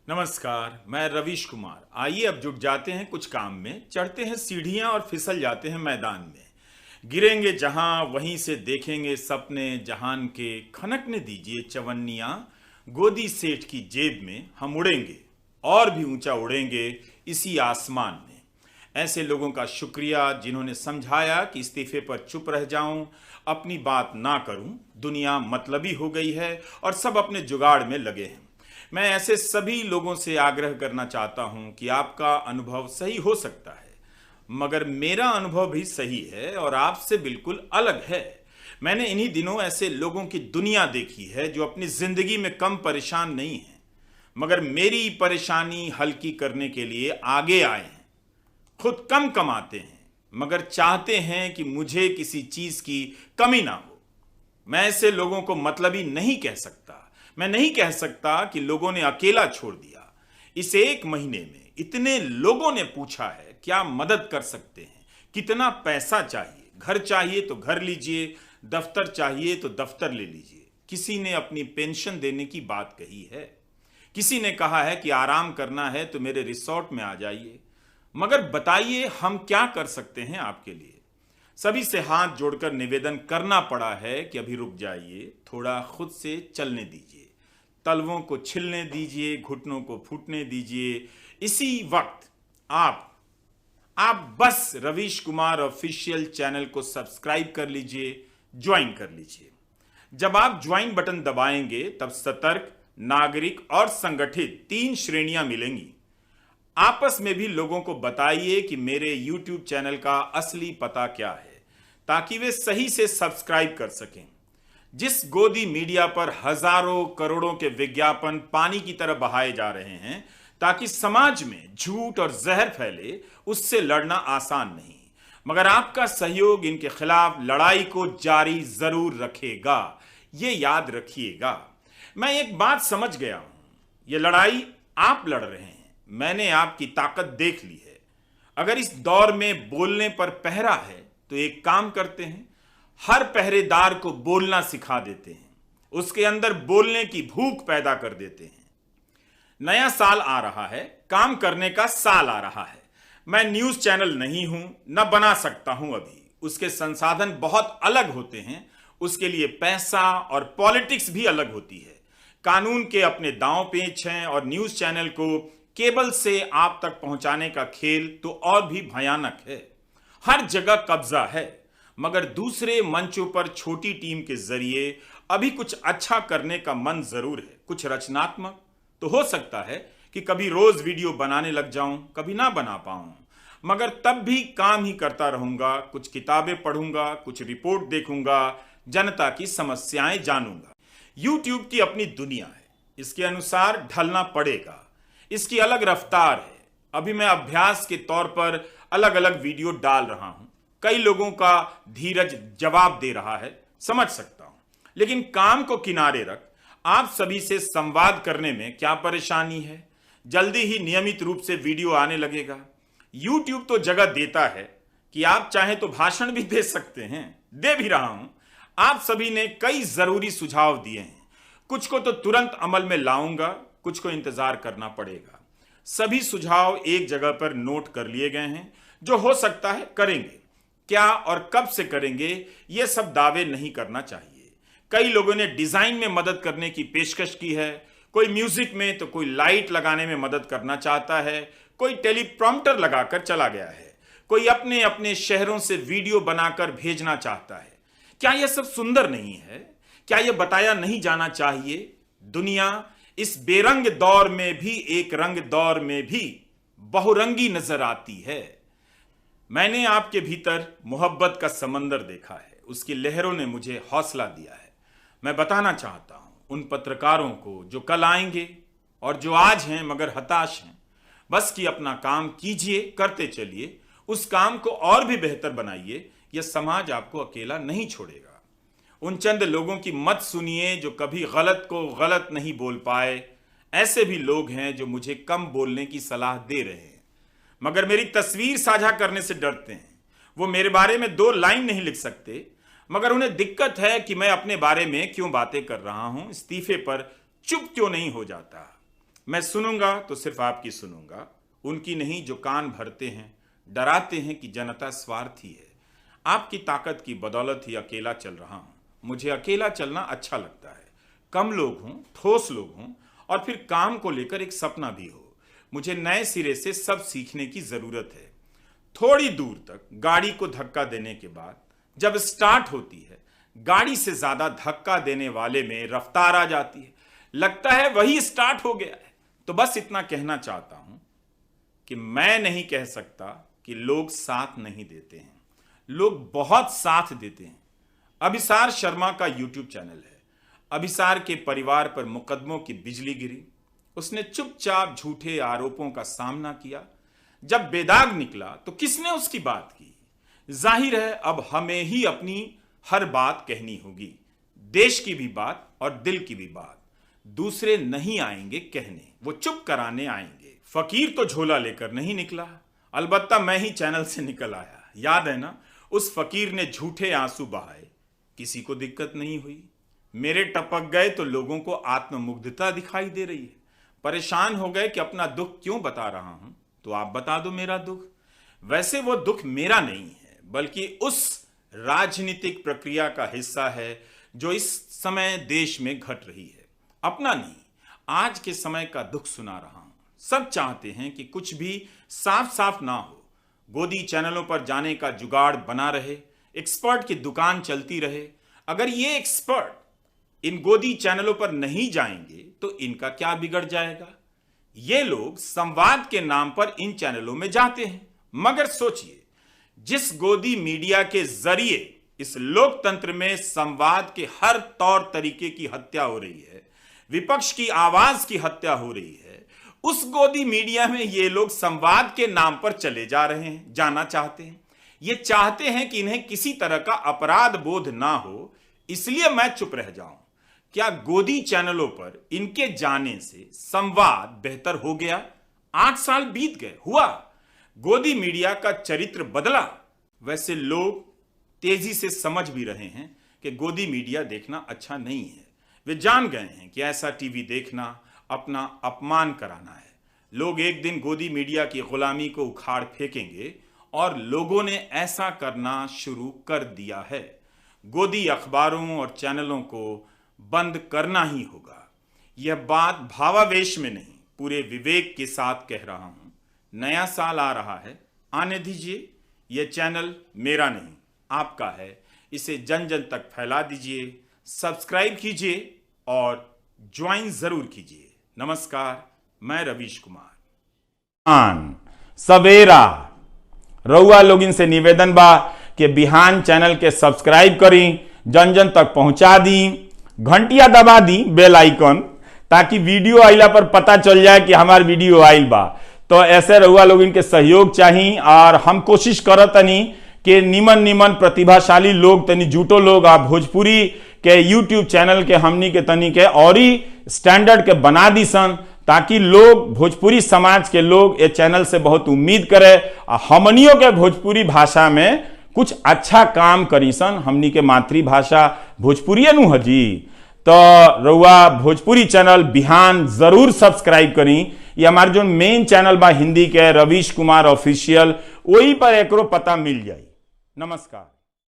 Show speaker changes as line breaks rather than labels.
नमस्कार, मैं रवीश कुमार। आइए अब जुट जाते हैं कुछ काम में, चढ़ते हैं सीढ़ियां और फिसल जाते हैं मैदान में। गिरेंगे जहां वहीं से देखेंगे सपने जहान के, खनकने दीजिए चवन्नियां गोदी सेठ की जेब में, हम उड़ेंगे और भी ऊंचा उड़ेंगे इसी आसमान में। ऐसे लोगों का शुक्रिया जिन्होंने समझाया कि इस्तीफे पर चुप रह जाऊं, अपनी बात ना करूं, दुनिया मतलबी हो गई है और सब अपने जुगाड़ में लगे हैं। मैं ऐसे सभी लोगों से आग्रह करना चाहता हूं कि आपका अनुभव सही हो सकता है, मगर मेरा अनुभव भी सही है और आपसे बिल्कुल अलग है। मैंने इन्हीं दिनों ऐसे लोगों की दुनिया देखी है जो अपनी जिंदगी में कम परेशान नहीं हैं, मगर मेरी परेशानी हल्की करने के लिए आगे आए हैं। खुद कम कमाते हैं, मगर चाहते हैं कि मुझे किसी चीज की कमी ना हो। मैं ऐसे लोगों को मतलबी नहीं कह सकता। मैं नहीं कह सकता कि लोगों ने अकेला छोड़ दिया। इस एक महीने में इतने लोगों ने पूछा है क्या मदद कर सकते हैं, कितना पैसा चाहिए, घर चाहिए तो घर लीजिए, दफ्तर चाहिए तो दफ्तर ले लीजिए। किसी ने अपनी पेंशन देने की बात कही है, किसी ने कहा है कि आराम करना है तो मेरे रिसोर्ट में आ जाइए। मगर बताइए हम क्या कर सकते हैं आपके लिए। सभी से हाथ जोड़कर निवेदन करना पड़ा है कि अभी रुक जाइए, थोड़ा खुद से चलने दीजिए, तलवों को छिलने दीजिए, घुटनों को फूटने दीजिए। इसी वक्त आप बस रवीश कुमार ऑफिशियल चैनल को सब्सक्राइब कर लीजिए, ज्वाइन कर लीजिए। जब आप ज्वाइन बटन दबाएंगे तब सतर्क, नागरिक और संगठित 3 श्रेणियां मिलेंगी। आपस में भी लोगों को बताइए कि मेरे YouTube चैनल का असली पता क्या है, ताकि वे सही से सब्सक्राइब कर सकें। जिस गोदी मीडिया पर हजारों करोड़ों के विज्ञापन पानी की तरह बहाए जा रहे हैं ताकि समाज में झूठ और जहर फैले, उससे लड़ना आसान नहीं, मगर आपका सहयोग इनके खिलाफ लड़ाई को जारी जरूर रखेगा। ये याद रखिएगा। मैं एक बात समझ गया हूं, ये लड़ाई आप लड़ रहे हैं, मैंने आपकी ताकत देख ली है। अगर इस दौर में बोलने पर पहरा है तो एक काम करते हैं, हर पहरेदार को बोलना सिखा देते हैं, उसके अंदर बोलने की भूख पैदा कर देते हैं। नया साल आ रहा है, काम करने का साल आ रहा है। मैं न्यूज चैनल नहीं हूं, न बना सकता हूं अभी। उसके संसाधन बहुत अलग होते हैं, उसके लिए पैसा और पॉलिटिक्स भी अलग होती है। कानून के अपने दांव पेच हैं और न्यूज चैनल को केबल से आप तक पहुंचाने का खेल तो और भी भयानक है। हर जगह कब्जा है, मगर दूसरे मंचों पर छोटी टीम के जरिए अभी कुछ अच्छा करने का मन जरूर है, कुछ रचनात्मक। तो हो सकता है कि कभी रोज वीडियो बनाने लग जाऊं, कभी ना बना पाऊं, मगर तब भी काम ही करता रहूंगा। कुछ किताबें पढ़ूंगा, कुछ रिपोर्ट देखूंगा, जनता की समस्याएं जानूंगा। YouTube की अपनी दुनिया है, इसके अनुसार ढलना पड़ेगा। इसकी अलग रफ्तार है। अभी मैं अभ्यास के तौर पर अलग अलग वीडियो डाल रहा हूं। कई लोगों का धीरज जवाब दे रहा है, समझ सकता हूं, लेकिन काम को किनारे रख आप सभी से संवाद करने में क्या परेशानी है। जल्दी ही नियमित रूप से वीडियो आने लगेगा। YouTube तो जगह देता है कि आप चाहें तो भाषण भी दे सकते हैं, दे भी रहा हूं। आप सभी ने कई जरूरी सुझाव दिए हैं, कुछ को तो तुरंत अमल में लाऊंगा, कुछ को इंतजार करना पड़ेगा। सभी सुझाव एक जगह पर नोट कर लिए गए हैं। जो हो सकता है करेंगे, क्या और कब से करेंगे ये सब दावे नहीं करना चाहिए। कई लोगों ने डिजाइन में मदद करने की पेशकश की है, कोई म्यूजिक में तो कोई लाइट लगाने में मदद करना चाहता है, कोई टेलीप्रॉम्प्टर लगाकर चला गया है, कोई अपने अपने शहरों से वीडियो बनाकर भेजना चाहता है। क्या यह सब सुंदर नहीं है? क्या यह बताया नहीं जाना चाहिए? दुनिया इस बेरंग दौर में भी एक रंग दौर में भी बहुरंगी नजर आती है। मैंने आपके भीतर मोहब्बत का समंदर देखा है, उसकी लहरों ने मुझे हौसला दिया है। मैं बताना चाहता हूं उन पत्रकारों को जो कल आएंगे और जो आज हैं मगर हताश हैं, बस कि अपना काम कीजिए, करते चलिए, उस काम को और भी बेहतर बनाइए। यह समाज आपको अकेला नहीं छोड़ेगा। उन चंद लोगों की मत सुनिए जो कभी गलत को गलत नहीं बोल पाए। ऐसे भी लोग हैं जो मुझे कम बोलने की सलाह दे रहे हैं, मगर मेरी तस्वीर साझा करने से डरते हैं। वो मेरे बारे में 2 लाइन नहीं लिख सकते, मगर उन्हें दिक्कत है कि मैं अपने बारे में क्यों बातें कर रहा हूं, इस्तीफे पर चुप क्यों नहीं हो जाता। मैं सुनूंगा तो सिर्फ आपकी सुनूंगा, उनकी नहीं जो कान भरते हैं, डराते हैं कि जनता स्वार्थी है। आपकी ताकत की बदौलत ही अकेला चल रहा हूं। मुझे अकेला चलना अच्छा लगता है। कम लोग हों, ठोस लोग हों और फिर काम को लेकर एक सपना भी हो। मुझे नए सिरे से सब सीखने की जरूरत है। थोड़ी दूर तक गाड़ी को धक्का देने के बाद जब स्टार्ट होती है, गाड़ी से ज्यादा धक्का देने वाले में रफ्तार आ जाती है। लगता है वही स्टार्ट हो गया है। तो बस इतना कहना चाहता हूं कि मैं नहीं कह सकता कि लोग साथ नहीं देते हैं। लोग बहुत साथ देते हैं। अभिसार शर्मा का यूट्यूब चैनल है। अभिसार के परिवार पर मुकदमों की बिजली गिरी। उसने चुपचाप झूठे आरोपों का सामना किया। जब बेदाग निकला तो किसने उसकी बात की? जाहिर है अब हमें ही अपनी हर बात कहनी होगी, देश की भी बात और दिल की भी बात। दूसरे नहीं आएंगे कहने, वो चुप कराने आएंगे। फकीर तो झोला लेकर नहीं निकला, अलबत्ता मैं ही चैनल से निकल आया। याद है ना, उस फकीर ने झूठे आंसू बहाए, किसी को दिक्कत नहीं हुई। मेरे टपक गए तो लोगों को आत्ममुग्धता दिखाई दे रही है। परेशान हो गए कि अपना दुख क्यों बता रहा हूं, तो आप बता दो मेरा दुख। वैसे वो दुख मेरा नहीं है, बल्कि उस राजनीतिक प्रक्रिया का हिस्सा है जो इस समय देश में घट रही है। अपना नहीं, आज के समय का दुख सुना रहा हूं। सब चाहते हैं कि कुछ भी साफ साफ ना हो। गोदी चैनलों पर जाने का जुगाड़ बना रहे, एक्सपर्ट की दुकान चलती रहे। अगर ये एक्सपर्ट इन गोदी चैनलों पर नहीं जाएंगे तो इनका क्या बिगड़ जाएगा? ये लोग संवाद के नाम पर इन चैनलों में जाते हैं, मगर सोचिए, जिस गोदी मीडिया के जरिए इस लोकतंत्र में संवाद के हर तौर तरीके की हत्या हो रही है, विपक्ष की आवाज की हत्या हो रही है, उस गोदी मीडिया में ये लोग संवाद के नाम पर चले जा रहे हैं, जाना चाहते हैं। ये चाहते हैं कि इन्हें किसी तरह का अपराध बोध ना हो, इसलिए मैं चुप रह जाऊं। क्या गोदी चैनलों पर इनके जाने से संवाद बेहतर हो गया? 8 साल बीत गए, हुआ? गोदी मीडिया का चरित्र बदला? वैसे लोग तेजी से समझ भी रहे हैं कि गोदी मीडिया देखना अच्छा नहीं है। वे जान गए हैं कि ऐसा टीवी देखना अपना अपमान कराना है। लोग एक दिन गोदी मीडिया की गुलामी को उखाड़ फेंकेंगे और लोगों ने ऐसा करना शुरू कर दिया है। गोदी अखबारों और चैनलों को बंद करना ही होगा। यह बात भावावेश में नहीं, पूरे विवेक के साथ कह रहा हूं। नया साल आ रहा है, आने दीजिए। यह चैनल मेरा नहीं, आपका है। इसे जन जन तक फैला दीजिए, सब्सक्राइब कीजिए और ज्वाइन जरूर कीजिए। नमस्कार, मैं रवीश कुमार। सवेरा रउआ लोग इनसे निवेदन बा कि बिहान चैनल के सब्सक्राइब करी, जन जन तक पहुंचा दी, घंटिया दबा दी, बेल आइकन, ताकि वीडियो आइला पर पता चल जाए कि हमार वीडियो आइल बा। तो ऐसे रउआ लोग इनके सहयोग चाहिए और हम कोशिश करत तनी कि निमन प्रतिभाशाली लोग, तनी जुटो लोग आप भोजपुरी के यूट्यूब चैनल के हमनी के तनी के और ही स्टैंडर्ड के बना दी सन, ताकि लोग, भोजपुरी समाज के लोग ये चैनल से बहुत उम्मीद करे और हमनियों के भोजपुरी भाषा में कुछ अच्छा काम करी सन। हमनी के मातृभाषा भोजपुरी नु हजी। तो रउआ भोजपुरी चैनल बिहान जरूर सब्सक्राइब करी। ये हमारे जो मेन चैनल बा हिंदी के, रवीश कुमार ऑफिशियल, वही पर एकरो पता मिल जाई। नमस्कार।